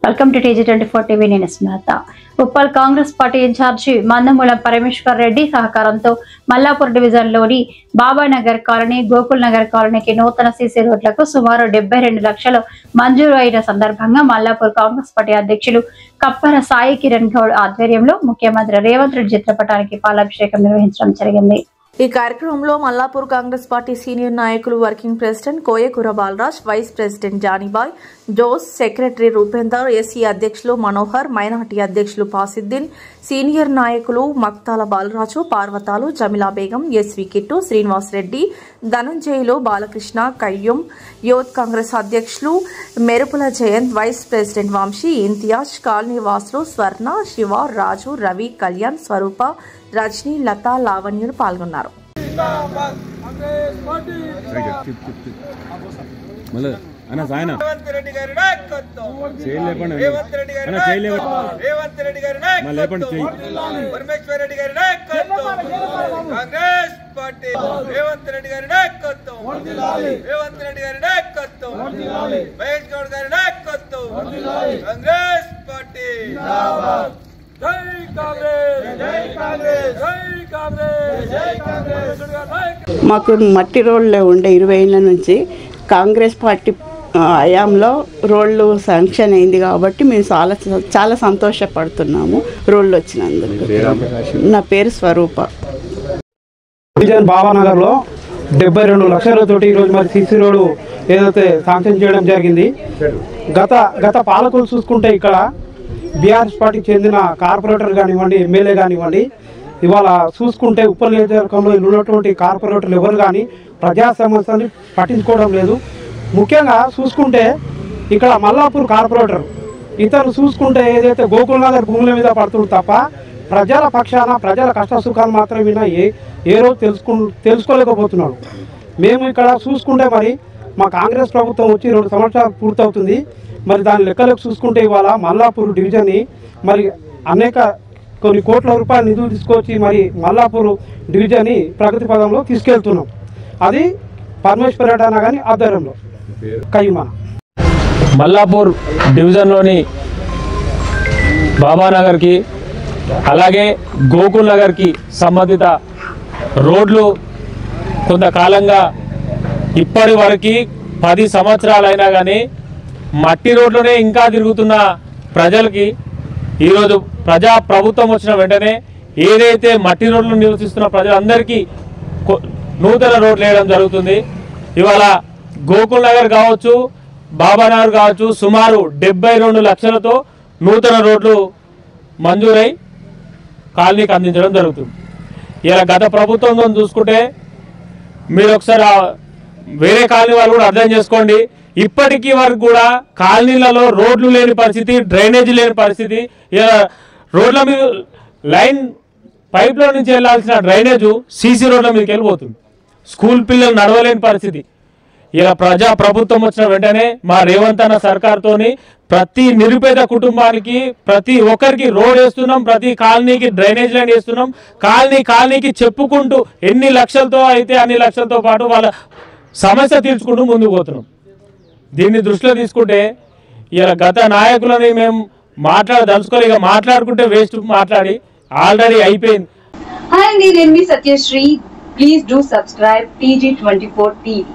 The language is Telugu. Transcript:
Welcome to TG24 TV. నేను స్మిత. ఉప్పల్ కాంగ్రెస్ పార్టీ ఇన్ఛార్జి మందమూలం పరమేశ్వర్ రెడ్డి సహకారంతో మల్లాపూర్ డివిజన్లోని బాబానగర్ కాలనీ, గోకుల్ నగర్ కాలనీకి నూతన సీసీ రోడ్లకు సుమారు 72 లక్షలు మంజూరు అయిన సందర్భంగా మల్లాపూర్ కాంగ్రెస్ పార్టీ అధ్యక్షులు కప్పర సాయి కిరణ్ గౌడ్ ఆధ్వర్యంలో ముఖ్యమంత్రి రేవంత్ రెడ్డి చిత్రపటానికి పాలాభిషేకం నిర్వహించడం జరిగింది. ఈ కార్యక్రమంలో మల్లాపూర్ కాంగ్రెస్ పార్టీ సీనియర్ నాయకులు, working president Koyakura Balaraj, vice president Janibai, Jose, secretary Rupender, SC అధ్యక్షులు మనోహర్, మైనార్టీ అధ్యక్షులు పాసిద్దీన్, సీనియర్ నాయకులు మక్తాల బాలరాజు, పార్వతాలు, జమిలా బేగం, ఎస్వి కిట్టు, శ్రీనివాస్ రెడ్డి, ధనంజయులు, బాలకృష్ణ, కయ్యూం, యూత్ కాంగ్రెస్ అధ్యక్షులు Merupula Jayanth, vice president Vamshi, Imtiaz, colony వాసులు స్వర్ణ, శివ, రాజు, రవి, కళ్యాణ్, స్వరూప, రజనీ, లతా, లావణ్యులు పాల్గొన్నారు. మాకు మట్టి రోడ్లే ఉండే 20 ఏళ్ళ నుంచి కాంగ్రెస్ పార్టీ హయాంలో రోడ్లు శాంక్షన్ అయింది కాబట్టి మేము చాలా సంతోషపడుతున్నాము రోడ్లు వచ్చినందుకు. నా పేరు స్వరూప. బాబానగర్లో 72 లక్షలతోటి ఈరోజు మరి సీసీ రోడ్డు ఏదైతే శాంక్షన్ చేయడం జరిగింది. గత పాలకులు చూసుకుంటే ఇక్కడ బీఆర్ఎస్ పార్టీకి చెందిన కార్పొరేటర్ కానివ్వండి, ఎమ్మెల్యే కానివ్వండి, ఇవాళ చూసుకుంటే ఉప్పల్ నియోజకవర్గంలో ఉన్నటువంటి కార్పొరేటర్లు ఎవరు కానీ ప్రజా సమస్యని పట్టించుకోవడం లేదు. ముఖ్యంగా చూసుకుంటే ఇక్కడ మల్లాపూర్ కార్పొరేటర్ ఇతను చూసుకుంటే ఏదైతే గోకుల్ నగర్ భూముల మీద పడుతుంది తప్ప ప్రజల పక్షాన ప్రజల కష్ట సుఖాలు మాత్రమే ఏ రోజు తెలుసుకోలేకపోతున్నాడు. మేము ఇక్కడ చూసుకుంటే మరి మా కాంగ్రెస్ ప్రభుత్వం వచ్చి 2 సంవత్సరాలు పూర్తవుతుంది. మరి దాని లెక్కలకు చూసుకుంటే ఇవాళ మల్లాపూర్ డివిజన్ని మరి కొన్ని కోట్ల రూపాయల నిధులు తీసుకొచ్చి మరి మల్లాపూర్ డివిజన్ని ప్రగతి పదంలో తీసుకెళ్తున్నాం. అది పరమేశ్వర్ రెడ్డి అన్న కానీ ఆధ్వర్యంలో కయ్యూమ. మల్లాపూర్ డివిజన్లోని బాబానగర్కి అలాగే గోకుల్ నగర్కి సంబంధిత రోడ్లు కొంతకాలంగా ఇప్పటి వరకు 10 సంవత్సరాలైనా కానీ మట్టి రోడ్లోనే ఇంకా తిరుగుతున్న ప్రజలకి ఈరోజు ప్రభుత్వం వచ్చిన వెంటనే ఏదైతే మట్టి రోడ్లు నివసిస్తున్న ప్రజలందరికీ నూతన రోడ్లు వేయడం జరుగుతుంది. ఇవాళ గోకుల్ నగర్ కావచ్చు, బాబానగర్ కావచ్చు, సుమారు 72 లక్షలతో నూతన రోడ్లు మంజూరై కాలనీకి అందించడం జరుగుతుంది. ఇలా గత ప్రభుత్వం చూసుకుంటే మీరు ఒకసారి వేరే కాలనీ వాళ్ళు కూడా అర్థం చేసుకోండి. ఇప్పటికీ వరకు కూడా కాలనీలలో రోడ్లు లేని పరిస్థితి, డ్రైనేజీ లేని పరిస్థితి. ఇలా రోడ్ల మీద లైన్ పైప్లో నుంచి వెళ్లాల్సిన డ్రైనేజు సీసీ రోడ్ల మీదకి వెళ్ళిపోతుంది. స్కూల్ పిల్లలు నడవలేని పరిస్థితి. ఇలా ప్రభుత్వం వచ్చిన వెంటనే మా రేవంత్ అన్న సర్కార్తోని ప్రతి నిరుపేద కుటుంబానికి ప్రతి ఒక్కరికి రోడ్ వేస్తున్నాం, ప్రతి కాలనీకి డ్రైనేజ్ లైన్ వేస్తున్నాం. కాలనీకి చెప్పుకుంటూ ఎన్ని లక్షలతో అయితే అన్ని లక్షలతో పాటు వాళ్ళ సమస్య తీర్చుకుంటూ ముందుకు పోతున్నాం. దీన్ని దృష్టిలో తీసుకుంటే ఇలా గత నాయకులని మేము మాట్లాడదలుచుకోవాలి. ఇక మాట్లాడుకుంటే వేస్ట్, మాట్లాడి ఆల్రెడీ అయిపోయింది. హాయ్ అండి, నేను మీ Satyasri. Please do subscribe TG24 TV.